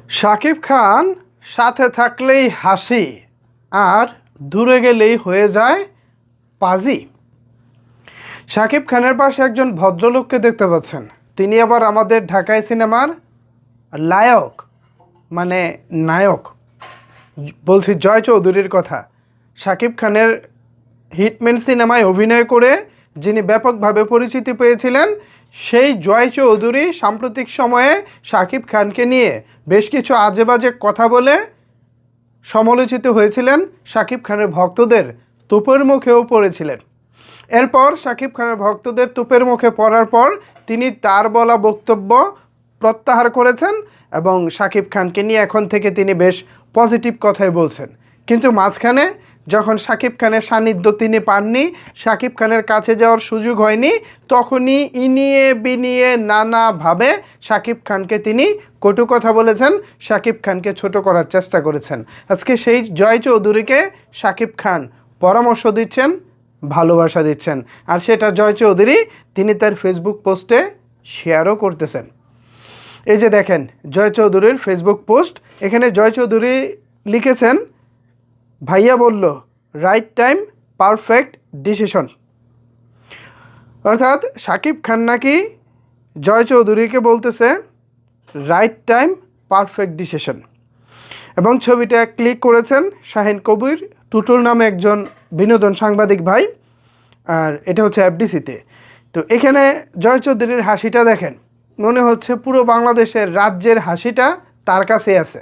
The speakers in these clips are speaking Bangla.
শাকিব খান সাথে থাকলেই হাসি আর দূরে গেলেই হয়ে যায় পাজি। শাকিব খানের পাশে একজন ভদ্রলোককে দেখতে পাচ্ছেন। তিনি আবার আমাদের ঢাকাই সিনেমার লায়ক, মানে নায়ক। বলছি জয় চৌধুরীর কথা। শাকিব খানের হিটম্যান সিনেমায় অভিনয় করে যিনি ব্যাপকভাবে পরিচিতি পেয়েছিলেন, সেই জয় চৌধুরী সাম্প্রতিক সময়ে শাকিব খানকে নিয়ে বেশ কিছু আজে বাজে কথা বলে সমালোচিত হয়েছিলেন। শাকিব খানের ভক্তদের তোপের মুখেও পড়েছিলেন। এরপর শাকিব খানের ভক্তদের তোপের মুখে পড়ার পর তিনি তার বলা বক্তব্য প্রত্যাহার করেছেন এবং শাকিব খানকে নিয়ে এখন থেকে তিনি বেশ পজিটিভ কথাই বলছেন। কিন্তু মাঝখানে যখন শাকিব খানের সান্নিধ্য তিনি পাননি, শাকিব খানের কাছে যাওয়ার সুযোগ হয়নি, তখনই ইনিয়ে বিনিয়ে নানাভাবে শাকিব খানকে তিনি কটু কথা বলেছেন, শাকিব খানকে ছোট করার চেষ্টা করেছেন। আজকে সেই জয় চৌধুরীকে শাকিব খান পরামর্শ দিচ্ছেন, ভালোবাসা দিচ্ছেন, আর সেটা জয় চৌধুরী তিনি তার ফেসবুক পোস্টে শেয়ারও করতেছেন। এই যে দেখেন জয় চৌধুরীর ফেসবুক পোস্ট। এখানে জয় চৌধুরী লিখেছেন, ভাইয়া বলল রাইট টাইম পারফেক্ট ডিসিশন। অর্থাৎ শাকিব খান নাকি জয় চৌধুরীকে বলতেছে রাইট টাইম পারফেক্ট ডিসিশন। এবং ছবিটা ক্লিক করেছেন শাহিন কবির টুটুল নামে একজন বিনোদন সাংবাদিক ভাই, আর এটা হচ্ছে এফডিসিতে। তো এখানে জয় চৌধুরীর হাসিটা দেখেন, মনে হচ্ছে পুরো বাংলাদেশের রাজ্যের হাসিটা তার কাছে আছে।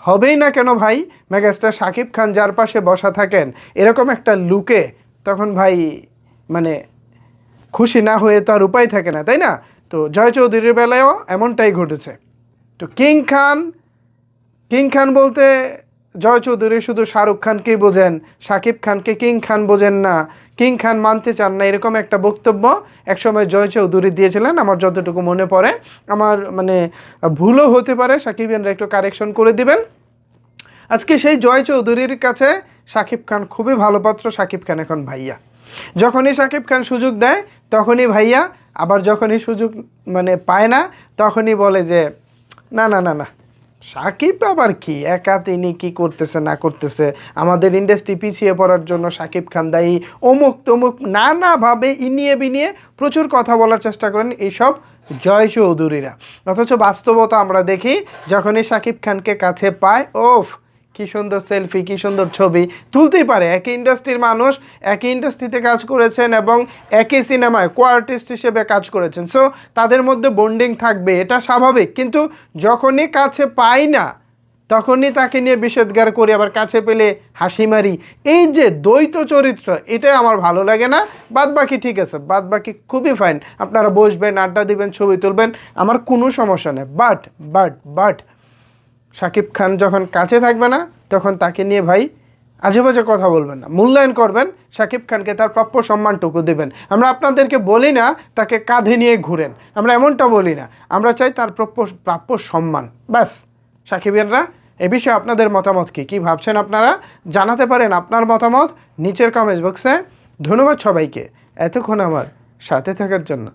হবেই না কেন ভাই, মেগাস্টার শাকিব খান যার পাশে বসা থাকেন এরকম একটা লুকে, তখন ভাই মানে খুশি না হয়ে তো আর উপায় থাকে না, তাই না? তো জয় চৌধুরীর বেলায়ও এমনটাই ঘটেছে। তো কিং খান বলতে জয় চৌধুরী শুধু শাহরুখ খানকেই বোঝেন, শাকিব খানকে কিং খান বোঝেন না, কিং খান মানতে চান না, এরকম একটা বক্তব্য একসময় জয় চৌধুরী দিয়েছিলেন আমার যতটুকু মনে পড়ে। আমার মানে ভুলও হতে পারে, সাকিবিয়ানরা একটু কারেকশন করে দিবেন। আজকে সেই জয় চৌধুরীর কাছে শাকিব খান খুবই ভালো পাত্র। শাকিব খান এখন ভাইয়া, যখনই শাকিব খান সুযোগ দেয় তখনই ভাইয়া, আবার যখনই সুযোগ মানে পায় না তখনই বলে যে না না না না, শাকিব আবার কি একা, তিনি কি করতেছে না করতেছে, আমাদের ইন্ডাস্ট্রি পিছিয়ে পড়ার জন্য শাকিব খান দায়ী, অমুক তমুক নানাভাবে ইনিয়ে বিনিয়ে প্রচুর কথা বলার চেষ্টা করেন এইসব জয় চৌধুরীরা। অথচ বাস্তবতা আমরা দেখি যখনই শাকিব খানকে কাছে পায়, ওফ কি সুন্দর সেলফি, কি সুন্দর ছবি তুলতেই পারে। একই ইন্ডাস্ট্রির মানুষ, একই ইন্ডাস্ট্রিতে কাজ করেছেন এবং একই সিনেমায় কো আর্টিস্ট হিসেবে কাজ করেছেন, সো তাদের মধ্যে বন্ডিং থাকবে, এটা স্বাভাবিক। কিন্তু যখনই কাছে পাই না তখনই তাকে নিয়ে বিষেধগার করি, আবার কাছে পেলে হাসি মারি। এই যে দ্বৈত চরিত্র, এটাই আমার ভালো লাগে না। বাদ বাকি ঠিক আছে, বাদ বাকি খুবই ফাইন, আপনারা বসবেন, আড্ডা দিবেন, ছবি তুলবেন, আমার কোনো সমস্যা নেই। বাট শাকিব খান যখন কাছে থাকবে না তখন তাকে নিয়ে ভাই আজে বাজে কথা বলবেন না, মূল্যায়ন করবেন, শাকিব খানকে তার প্রাপ্য সম্মানটুকু দেবেন। আমরা আপনাদেরকে বলি না তাকে কাঁধে নিয়ে ঘুরেন, আমরা এমনটা বলি না, আমরা চাই তার প্রাপ্য সম্মান, ব্যাস। সাকিবিয়ানরা এ বিষয়ে আপনাদের মতামত কী ভাবছেন আপনারা জানাতে পারেন আপনার মতামত নিচের কমেন্ট বক্সে। ধন্যবাদ সবাইকে এতক্ষণ আমার সাথে থাকার জন্য।